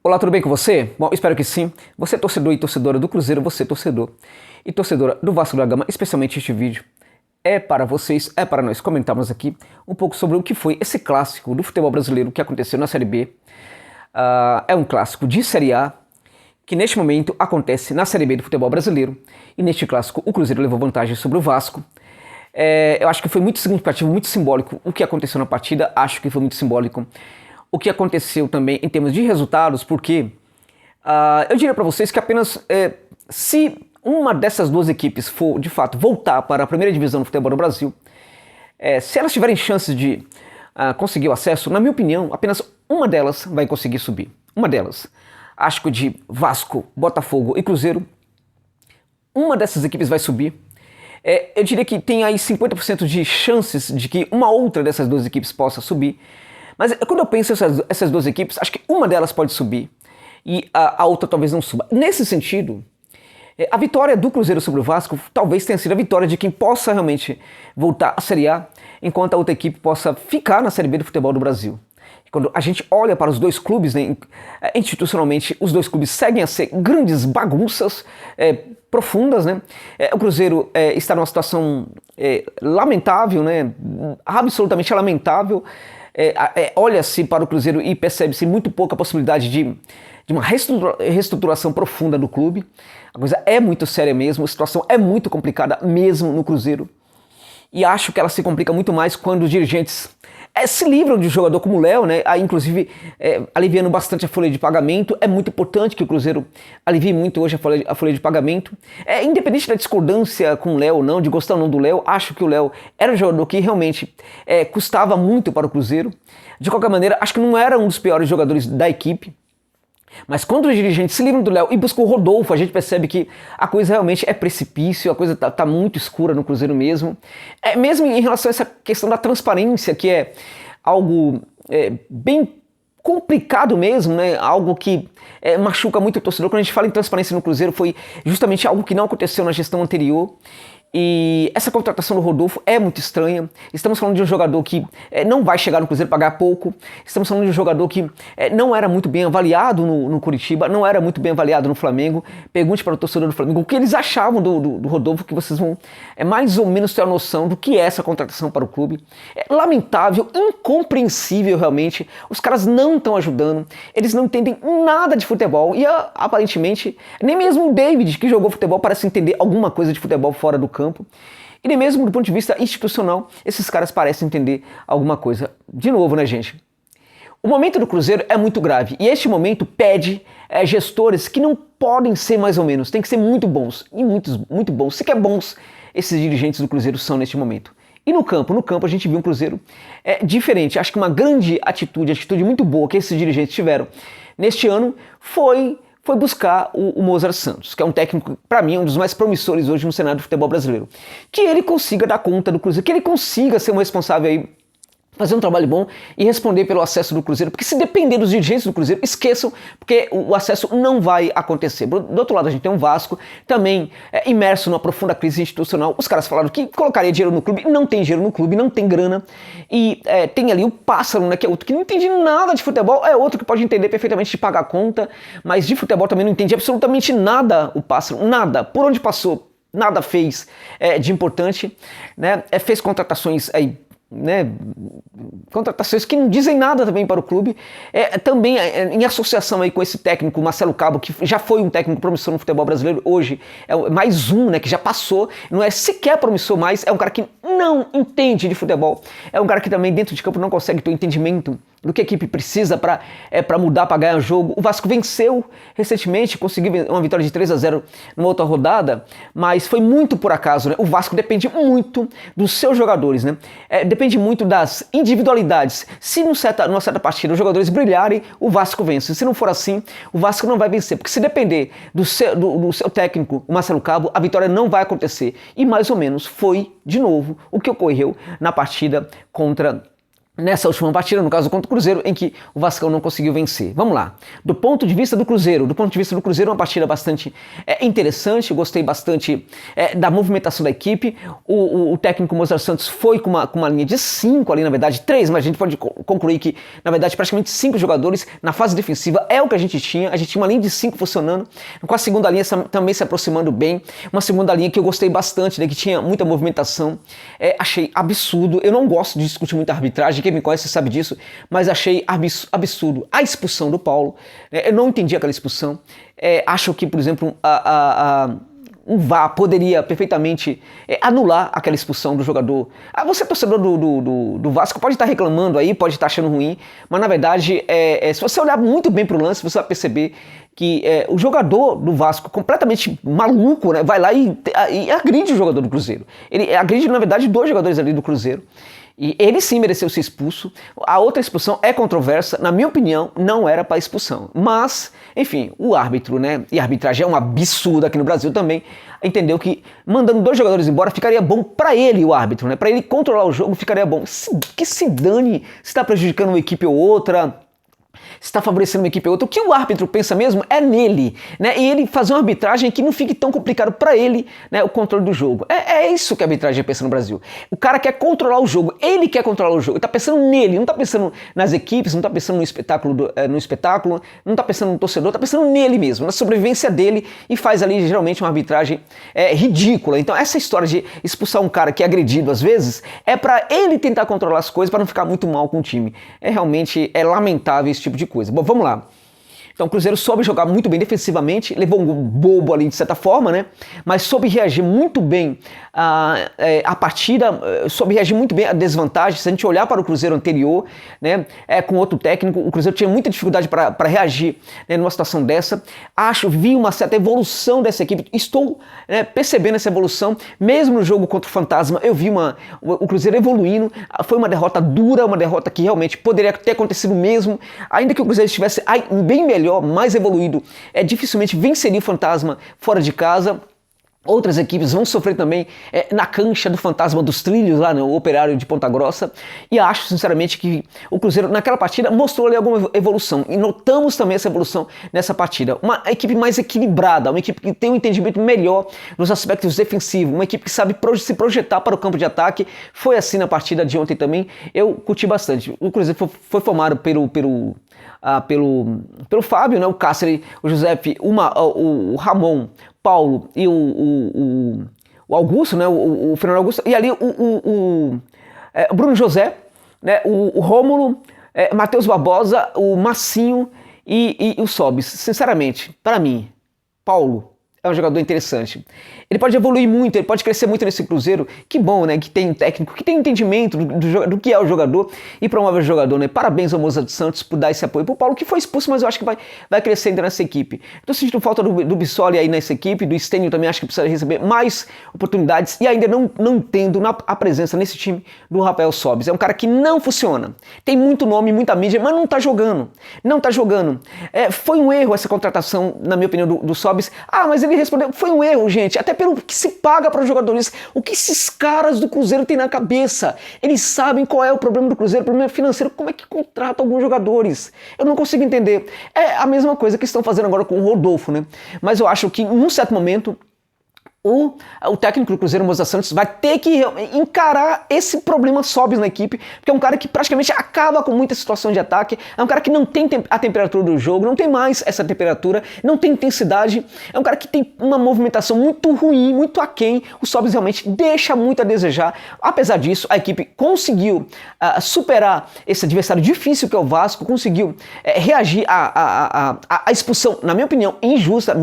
Olá, tudo bem com você? Bom, espero que sim. Você é torcedor e torcedora do Cruzeiro, você é torcedor e torcedora do Vasco da Gama, especialmente este vídeo é para vocês, é para nós comentarmos aqui um pouco sobre o que foi esse clássico do futebol brasileiro que aconteceu na Série B. É um clássico de Série A que neste momento acontece na Série B do futebol brasileiro e neste clássico o Cruzeiro levou vantagem sobre o Vasco. Eu acho que foi muito significativo, muito simbólico o que aconteceu na partida, acho que foi muito simbólico o que aconteceu também em termos de resultados, porque eu diria para vocês que apenas se uma dessas duas equipes for, de fato, voltar para a primeira divisão do futebol do Brasil, se elas tiverem chances de conseguir o acesso, na minha opinião, apenas uma delas vai conseguir subir. Uma delas. Acho que de Vasco, Botafogo e Cruzeiro, uma dessas equipes vai subir. Eu diria que tem aí 50% de chances de que uma outra dessas duas equipes possa subir. Mas quando eu penso essas duas equipes, acho que uma delas pode subir e a outra talvez não suba. Nesse sentido, a vitória do Cruzeiro sobre o Vasco talvez tenha sido a vitória de quem possa realmente voltar à Série A, enquanto a outra equipe possa ficar na Série B do futebol do Brasil. E quando a gente olha para os dois clubes, né, institucionalmente, os dois clubes seguem a ser grandes bagunças profundas, né? O Cruzeiro está numa situação lamentável, né? Absolutamente lamentável. Olha-se para o Cruzeiro e percebe-se muito pouca possibilidade de uma reestruturação profunda do clube. A coisa é muito séria mesmo, a situação é muito complicada mesmo no Cruzeiro. E acho que ela se complica muito mais quando os dirigentes se livram de um jogador como o Léo, né? Aí, inclusive aliviando bastante a folha de pagamento. É muito importante que o Cruzeiro alivie muito hoje a folha de pagamento. Independente da discordância com o Léo ou não, de gostar ou não do Léo, acho que o Léo era um jogador que realmente custava muito para o Cruzeiro. De qualquer maneira, acho que não era um dos piores jogadores da equipe. Mas quando os dirigentes se livram do Léo e buscam o Rodolfo, a gente percebe que a coisa realmente é precipício, a coisa tá muito escura no Cruzeiro mesmo. Mesmo em relação a essa questão da transparência, que é algo bem complicado mesmo, né? Algo que machuca muito o torcedor. Quando a gente fala em transparência no Cruzeiro, foi justamente algo que não aconteceu na gestão anterior. E essa contratação do Rodolfo é muito estranha. Estamos falando de um jogador que não vai chegar no Cruzeiro pagar pouco. Estamos falando de um jogador que não era muito bem avaliado no Curitiba, não era muito bem avaliado no Flamengo. Pergunte para o torcedor do Flamengo o que eles achavam do Rodolfo, que vocês vão mais ou menos ter a noção do que é essa contratação para o clube. É lamentável, incompreensível realmente. Os caras não estão ajudando, eles não entendem nada de futebol e aparentemente nem mesmo o David, que jogou futebol, parece entender alguma coisa de futebol fora do campo. E nem mesmo do ponto de vista institucional, esses caras parecem entender alguma coisa. De novo, né, gente? O momento do Cruzeiro é muito grave. E este momento pede gestores que não podem ser mais ou menos. Tem que ser muito bons. E muito bons. Se quer bons, esses dirigentes do Cruzeiro são neste momento. E no campo a gente viu um Cruzeiro diferente. Acho que uma grande atitude muito boa que esses dirigentes tiveram neste ano foi buscar o Mozart Santos, que é um técnico, para mim, um dos mais promissores hoje no cenário do futebol brasileiro. Que ele consiga dar conta do Cruzeiro, que ele consiga ser um responsável aí, fazer um trabalho bom e responder pelo acesso do Cruzeiro, porque se depender dos dirigentes do Cruzeiro, esqueçam, porque o acesso não vai acontecer. Do outro lado a gente tem um Vasco, também imerso numa profunda crise institucional. Os caras falaram que colocaria dinheiro no clube, não tem dinheiro no clube, não tem grana, e tem ali o Pássaro, né, que é outro que não entende nada de futebol, é outro que pode entender perfeitamente de pagar a conta, mas de futebol também não entende absolutamente nada o Pássaro, nada, por onde passou, nada fez de importante, né, fez contratações aí, né, contratações que não dizem nada também para o clube, também em associação aí com esse técnico Marcelo Cabo, que já foi um técnico promissor no futebol brasileiro, hoje é mais um, né, que já passou, não é sequer promissor mais, é um cara que não entende de futebol, é um cara que também dentro de campo não consegue ter o entendimento do que a equipe precisa para mudar, para ganhar o jogo. O Vasco venceu recentemente, conseguiu uma vitória de 3-0 numa outra rodada, mas foi muito por acaso, né? O Vasco depende muito dos seus jogadores, né? Depende muito das individualidades. Se numa certa partida os jogadores brilharem, o Vasco vence. Se não for assim, o Vasco não vai vencer, porque se depender do seu técnico, o Marcelo Cabo, a vitória não vai acontecer. E mais ou menos foi, de novo, o que ocorreu na partida contra nessa última partida, no caso contra o Cruzeiro, em que o Vascão não conseguiu vencer. Vamos lá. Do ponto de vista do Cruzeiro, uma partida bastante interessante, eu gostei bastante da movimentação da equipe. O técnico Mozart Santos foi com uma linha de 5 ali, na verdade 3, mas a gente pode concluir que, na verdade, praticamente 5 jogadores na fase defensiva é o que a gente tinha uma linha de 5 funcionando, com a segunda linha também se aproximando bem, uma segunda linha que eu gostei bastante, né, que tinha muita movimentação. Achei absurdo, eu não gosto de discutir muita arbitragem, quem me conhece sabe disso, mas achei absurdo a expulsão do Paulo. Eu não entendi aquela expulsão. Acho que, por exemplo, o VAR poderia perfeitamente anular aquela expulsão do jogador. Você, torcedor do Vasco, pode estar reclamando aí, pode estar achando ruim, mas na verdade, se você olhar muito bem para o lance, você vai perceber que o jogador do Vasco, completamente maluco, né, vai lá e agride o jogador do Cruzeiro. Ele agride, na verdade, 2 jogadores ali do Cruzeiro. E ele sim mereceu ser expulso. A outra expulsão é controversa, na minha opinião, não era para expulsão. Mas, enfim, o árbitro, né, e a arbitragem é um absurdo aqui no Brasil também, entendeu que mandando 2 jogadores embora ficaria bom para ele, o árbitro, né, para ele controlar o jogo ficaria bom. Que se dane se está prejudicando uma equipe ou outra, está favorecendo uma equipe ou outra. O que o árbitro pensa mesmo é nele, né? E ele fazer uma arbitragem que não fique tão complicado para ele, né, o controle do jogo. É isso que a arbitragem pensa no Brasil. O cara quer controlar o jogo, ele quer controlar o jogo, ele está pensando nele, não está pensando nas equipes, não está pensando no espetáculo, não está pensando no torcedor, está pensando nele mesmo, na sobrevivência dele, e faz ali geralmente uma arbitragem ridícula. Então essa história de expulsar um cara que é agredido às vezes é para ele tentar controlar as coisas para não ficar muito mal com o time. Realmente lamentável esse tipo de coisa. Bom, vamos lá. Então o Cruzeiro soube jogar muito bem defensivamente, levou um gol bobo ali de certa forma, né? Mas soube reagir muito bem a partida, soube reagir muito bem à desvantagem. Se a gente olhar para o Cruzeiro anterior, né, com outro técnico, o Cruzeiro tinha muita dificuldade para reagir, né, numa situação dessa. Vi uma certa evolução dessa equipe, estou, né, percebendo essa evolução, mesmo no jogo contra o Fantasma, eu vi o Cruzeiro evoluindo. Foi uma derrota dura, uma derrota que realmente poderia ter acontecido mesmo, ainda que o Cruzeiro estivesse bem melhor, mais evoluído, dificilmente venceria o Fantasma fora de casa. Outras equipes vão sofrer também na cancha do Fantasma dos Trilhos, lá no Operário de Ponta Grossa, e acho sinceramente que o Cruzeiro naquela partida mostrou ali alguma evolução, e notamos também essa evolução nessa partida. Uma equipe mais equilibrada, uma equipe que tem um entendimento melhor nos aspectos defensivos, uma equipe que sabe se projetar para o campo de ataque. Foi assim na partida de ontem também, eu curti bastante. O Cruzeiro foi formado pelo Fábio, né, o Cáceres, o Giuseppe, o Ramon, Paulo e o Augusto, né, o Fernando Augusto, e ali o Bruno José, né, o Rômulo, Matheus Barbosa, o Massinho e o Sobis. Sinceramente, para mim, Paulo é um jogador interessante. Ele pode evoluir muito, ele pode crescer muito nesse Cruzeiro. Que bom, né? Que tem um técnico, que tem entendimento do que é o jogador e promove o jogador, né? Parabéns ao Mozart Santos por dar esse apoio pro Paulo, que foi expulso, mas eu acho que vai crescendo nessa equipe. Tô sentindo falta do Bissoli aí nessa equipe, do Stênio também acho que precisa receber mais oportunidades, e ainda não entendo a presença nesse time do Rafael Sobis. É um cara que não funciona. Tem muito nome, muita mídia, mas não tá jogando. Não tá jogando. Foi um erro essa contratação, na minha opinião, do Sobis. Mas ele respondeu, foi um erro, gente, até pelo que se paga para os jogadores. O que esses caras do Cruzeiro têm na cabeça? Eles sabem qual é o problema do Cruzeiro, o problema financeiro, como é que contratam alguns jogadores? Eu não consigo entender. É a mesma coisa que estão fazendo agora com o Rodolfo, né? Mas eu acho que, em um certo momento, o técnico do Cruzeiro, Mozart Santos, vai ter que encarar esse problema Sobis na equipe, porque é um cara que praticamente acaba com muita situação de ataque, é um cara que não tem a temperatura do jogo, não tem mais essa temperatura, não tem intensidade, é um cara que tem uma movimentação muito ruim, muito aquém. O Sobis realmente deixa muito a desejar. Apesar disso, a equipe conseguiu superar esse adversário difícil que é o Vasco, conseguiu reagir à expulsão, na minha opinião, injusta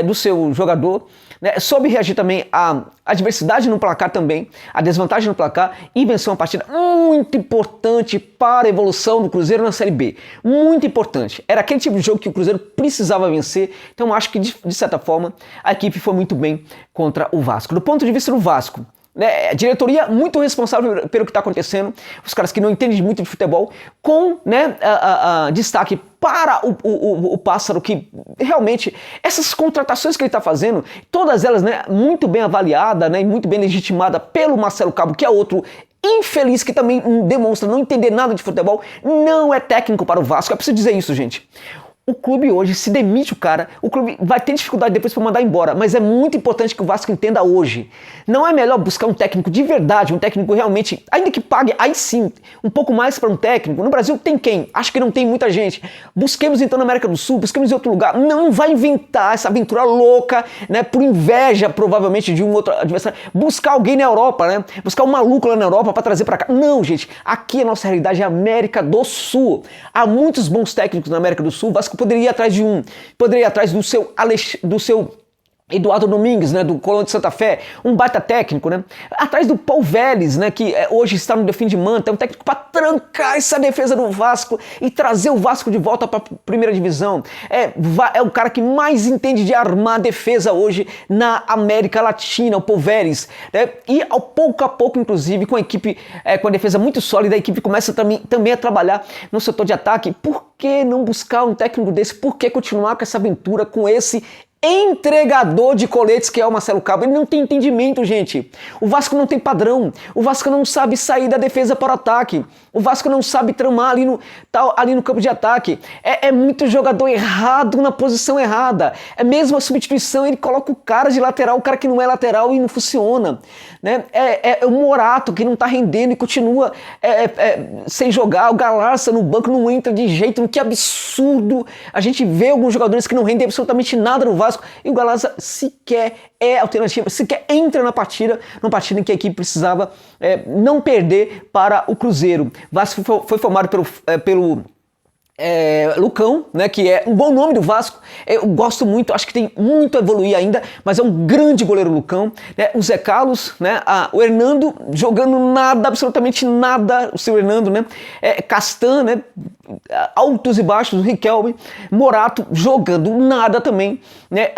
do seu jogador, né? Soube reagir também à adversidade no placar também, à desvantagem no placar, e venceu uma partida muito importante para a evolução do Cruzeiro na Série B. Muito importante. Era aquele tipo de jogo que o Cruzeiro precisava vencer, então acho que de certa forma a equipe foi muito bem contra o Vasco. Do ponto de vista do Vasco, né, a diretoria muito responsável pelo que está acontecendo, os caras que não entendem muito de futebol, com, né, destaque para o Pássaro, que realmente, essas contratações que ele está fazendo, todas elas, né, muito bem avaliadas, né, e muito bem legitimadas pelo Marcelo Cabo, que é outro infeliz que também demonstra não entender nada de futebol, não é técnico para o Vasco. É preciso dizer isso, gente. O clube hoje, se demite o cara, o clube vai ter dificuldade depois para mandar embora, mas é muito importante que o Vasco entenda hoje. Não é melhor buscar um técnico de verdade, um técnico realmente, ainda que pague, aí sim, um pouco mais para um técnico. No Brasil tem quem? Acho que não tem muita gente. Busquemos então na América do Sul, busquemos em outro lugar. Não vai inventar essa aventura louca, né, por inveja provavelmente de um outro adversário. Buscar alguém na Europa, né? Buscar um maluco lá na Europa para trazer para cá. Não, gente, aqui a nossa realidade é a América do Sul. Há muitos bons técnicos na América do Sul. O Vasco poderia ir atrás de um, poderia ir atrás do seu Eduardo Domingues, né, do Colón de Santa Fé, um baita técnico, né? Atrás do Paul Vélez, né, que hoje está no Defim de Manta, é um técnico para trancar essa defesa do Vasco e trazer o Vasco de volta para a primeira divisão. É o cara que mais entende de armar a defesa hoje na América Latina, o Paul Vélez, né? E ao pouco a pouco, inclusive, com a equipe, com a defesa muito sólida, a equipe começa também a trabalhar no setor de ataque. Por que não buscar um técnico desse? Por que continuar com essa aventura, com esse entregador de coletes que é o Marcelo Cabo? Ele não tem entendimento, gente. O Vasco não tem padrão. O Vasco não sabe sair da defesa para o ataque. O Vasco não sabe tramar ali no campo de ataque. É muito jogador errado na posição errada. É mesmo a substituição, ele coloca o cara de lateral, o cara que não é lateral e não funciona. Né? É o Morato que não tá rendendo e continua sem jogar. O Galarça no banco não entra de jeito. Que absurdo. A gente vê alguns jogadores que não rendem absolutamente nada no Vasco. E o Galarça sequer é alternativa, sequer entra na partida, numa partida em que a equipe precisava não perder para o Cruzeiro. Vasco foi formado pelo Lucão, né, que é um bom nome do Vasco. Eu gosto muito, acho que tem muito a evoluir ainda, mas é um grande goleiro, Lucão, né? O Zé Carlos, né? O Hernando jogando nada, absolutamente nada, o seu Hernando, né? Castan, né? Altos e baixos, o Riquelme, Morato jogando nada também, né?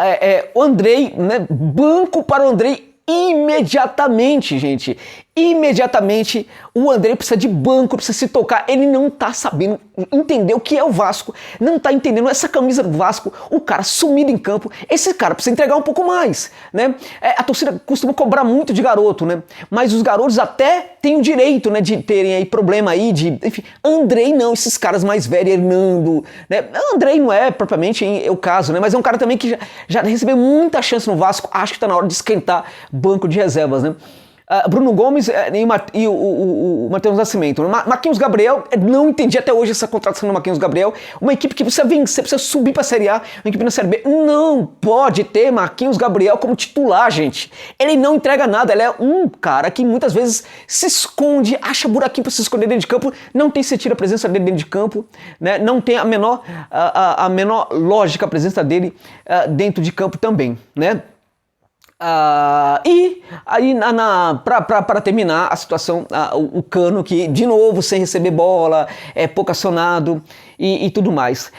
O Andrei, né? Banco para o Andrei imediatamente, gente. Imediatamente o André precisa de banco, precisa se tocar. Ele não tá sabendo entender o que é o Vasco, não tá entendendo essa camisa do Vasco, o cara sumido em campo. Esse cara precisa entregar um pouco mais, né? A torcida costuma cobrar muito de garoto, né? Mas os garotos até têm o direito, né, de terem aí problema aí de, enfim, Andrei não, esses caras mais velhos, Hernando, né? Andrei não é propriamente o caso, né? Mas é um cara também que já recebeu muita chance no Vasco. Acho que tá na hora de esquentar banco de reservas, né? Bruno Gomes e o Matheus Nascimento. Marquinhos Gabriel, não entendi até hoje essa contratação do Marquinhos Gabriel. Uma equipe que precisa vencer, precisa subir para a Série A, uma equipe na Série B. Não pode ter Marquinhos Gabriel como titular, gente. Ele não entrega nada, ele é um cara que muitas vezes se esconde, acha buraquinho para se esconder dentro de campo, não tem sentido a presença dele dentro de campo, né? Não tem a menor lógica a presença dele dentro de campo também, né? E aí, para terminar a situação, o Cano, que de novo sem receber bola, pouco acionado e tudo mais.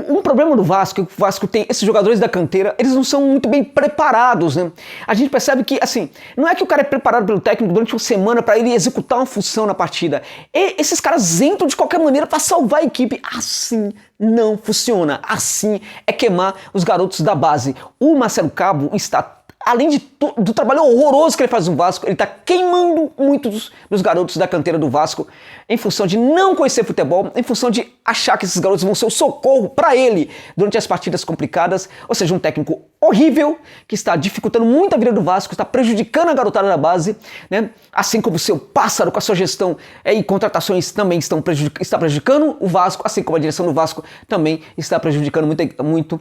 Um problema do Vasco é que o Vasco tem esses jogadores da canteira, eles não são muito bem preparados, né? A gente percebe que, assim, não é que o cara é preparado pelo técnico durante uma semana para ele executar uma função na partida. Esses caras entram de qualquer maneira para salvar a equipe. Assim não funciona. Assim é queimar os garotos da base. O Marcelo Cabo está, além do trabalho horroroso que ele faz no Vasco, ele está queimando muitos dos garotos da canteira do Vasco em função de não conhecer futebol, em função de achar que esses garotos vão ser o socorro para ele durante as partidas complicadas. Ou seja, um técnico horrível que está dificultando muito a vida do Vasco, está prejudicando a garotada da base, né? Assim como o seu Pássaro com a sua gestão e contratações também está prejudicando o Vasco, assim como a direção do Vasco também está prejudicando muito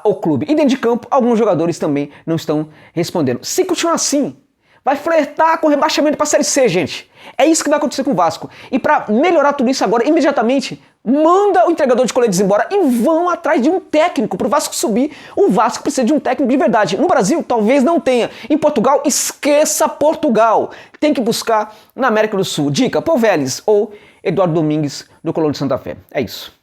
o clube. E dentro de campo, alguns jogadores também não estão respondendo. Se continuar assim, vai flertar com o rebaixamento para a Série C, gente. É isso que vai acontecer com o Vasco. E para melhorar tudo isso agora, imediatamente, manda o entregador de coletes embora e vão atrás de um técnico para o Vasco subir. O Vasco precisa de um técnico de verdade. No Brasil, talvez não tenha. Em Portugal, esqueça Portugal. Tem que buscar na América do Sul. Dica, Paul Vélez ou Eduardo Domingues do Colón de Santa Fé. É isso.